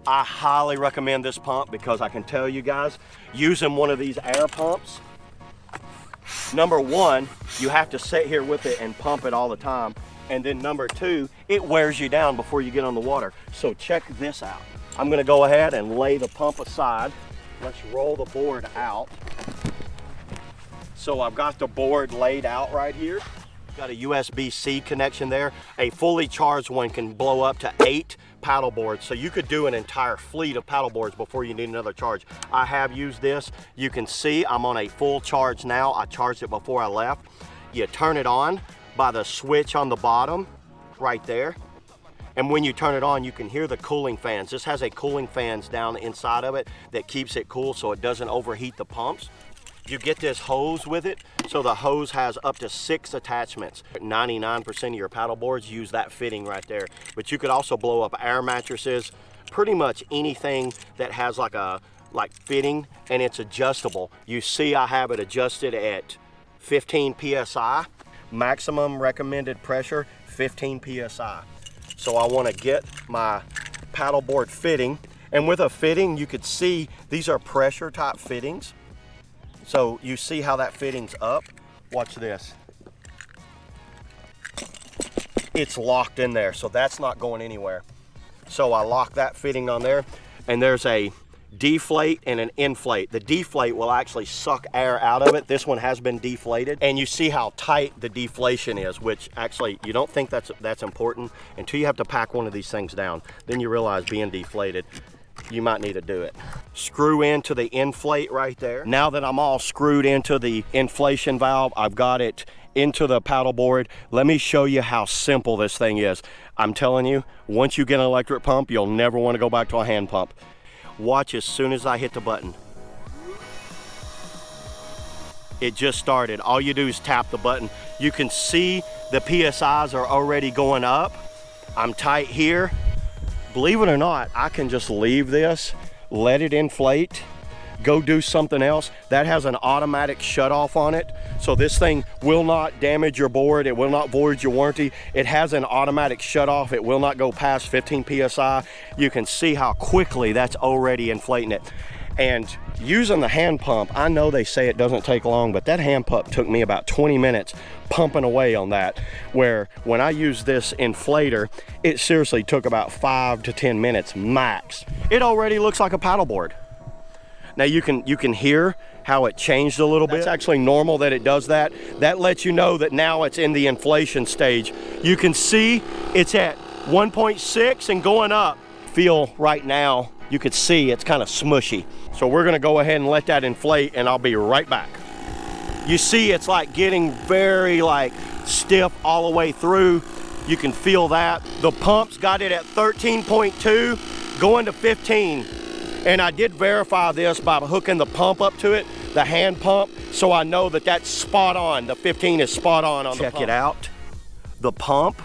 I highly recommend this pump because I can tell you guys, using one of these air pumps, number one, you have to sit here with it and pump it all the time. And then number two, it wears you down before you get on the water. So check this out. I'm gonna go ahead and lay the pump aside. Let's roll the board out. So I've got the board laid out right here. Got a USB-C connection there. A fully charged one can blow up to 8 paddle boards. So you could do an entire fleet of paddle boards before you need another charge. I have used this. You can see I'm on a full charge now. I charged it before I left. You turn it on by the switch on the bottom right there. And when you turn it on, you can hear the cooling fans. This has a cooling fans down inside of it that keeps it cool so it doesn't overheat the pumps. You get this hose with it. So the hose has up to 6 attachments. 99% of your paddle boards use that fitting right there. But you could also blow up air mattresses, pretty much anything that has like fitting and it's adjustable. You see I have it adjusted at 15 PSI. Maximum recommended pressure, 15 PSI. So I want to get my paddleboard fitting. And with a fitting, you could see these are pressure type fittings. So you see how that fitting's up. Watch this. It's locked in there, so that's not going anywhere. So I lock that fitting on there, and there's a deflate and an inflate. The deflate will actually suck air out of it. This one has been deflated, and you see how tight the deflation is, which actually you don't think that's important until you have to pack one of these things down. Then you realize being deflated, you might need to do it. Screw into the inflate right there. Now that I'm all screwed into the inflation valve, I've got it into the paddleboard. Let me show you how simple this thing is. I'm telling you, once you get an electric pump, you'll never want to go back to a hand pump. Watch as soon as I hit the button. It just started. All you do is tap the button. You can see the PSIs are already going up. I'm tight here. Believe it or not, I can just leave this, let it inflate, go do something else. That has an automatic shut off on it. So this thing will not damage your board. It will not void your warranty. It has an automatic shut off. It will not go past 15 PSI. You can see how quickly that's already inflating it. And using the hand pump, I know they say it doesn't take long, but that hand pump took me about 20 minutes pumping away on that, where when I used this inflator, it seriously took about 5 to 10 minutes max. It already looks like a paddleboard. Now you can hear how it changed a little bit. It's actually normal that it does that. That lets you know that now it's in the inflation stage. You can see it's at 1.6 and going up. Feel right now, you could see it's kind of smushy. So we're gonna go ahead and let that inflate and I'll be right back. You see it's like getting very stiff all the way through. You can feel that. The pump's got it at 13.2 going to 15. And I did verify this by hooking the pump up to it, the hand pump, so I know that that's spot on. The 15 is spot on the pump. Check it out. The pump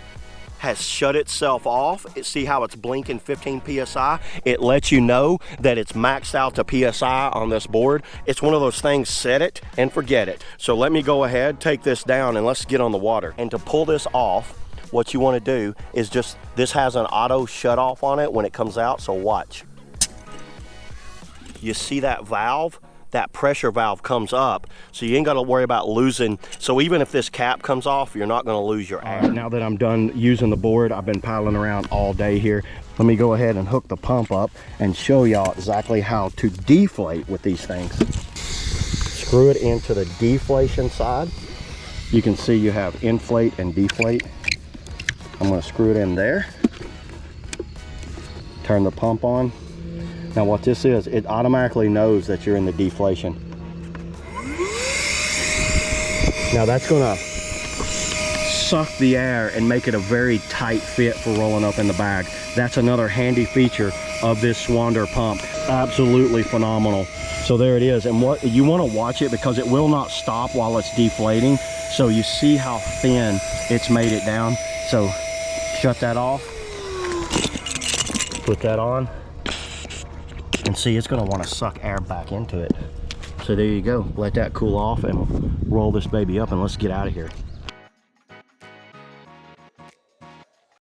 has shut itself off. See how it's blinking 15 PSI? It lets you know that it's maxed out to PSI on this board. It's one of those things, set it and forget it. So let me go ahead, take this down, and let's get on the water. And to pull this off, what you want to do is this has an auto shut off on it when it comes out, so watch. You see that valve? That pressure valve comes up, so you ain't got to worry about losing. So even if this cap comes off, you're not going to lose your air. Now that I'm done using the board, I've been paddling around all day here. Let me go ahead and hook the pump up and show y'all exactly how to deflate with these things. Screw it into the deflation side. You can see you have inflate and deflate. I'm going to screw it in there. Turn the pump on. Now what this is, it automatically knows that you're in the deflation. Now that's gonna suck the air and make it a very tight fit for rolling up in the bag. That's another handy feature of this Swonder pump. Absolutely phenomenal. So there it is, and what you wanna watch it because it will not stop while it's deflating. So you see how thin it's made it down. So shut that off, put that on. And see, it's going to want to suck air back into it. So there you go. Let that cool off and roll this baby up and let's get out of here.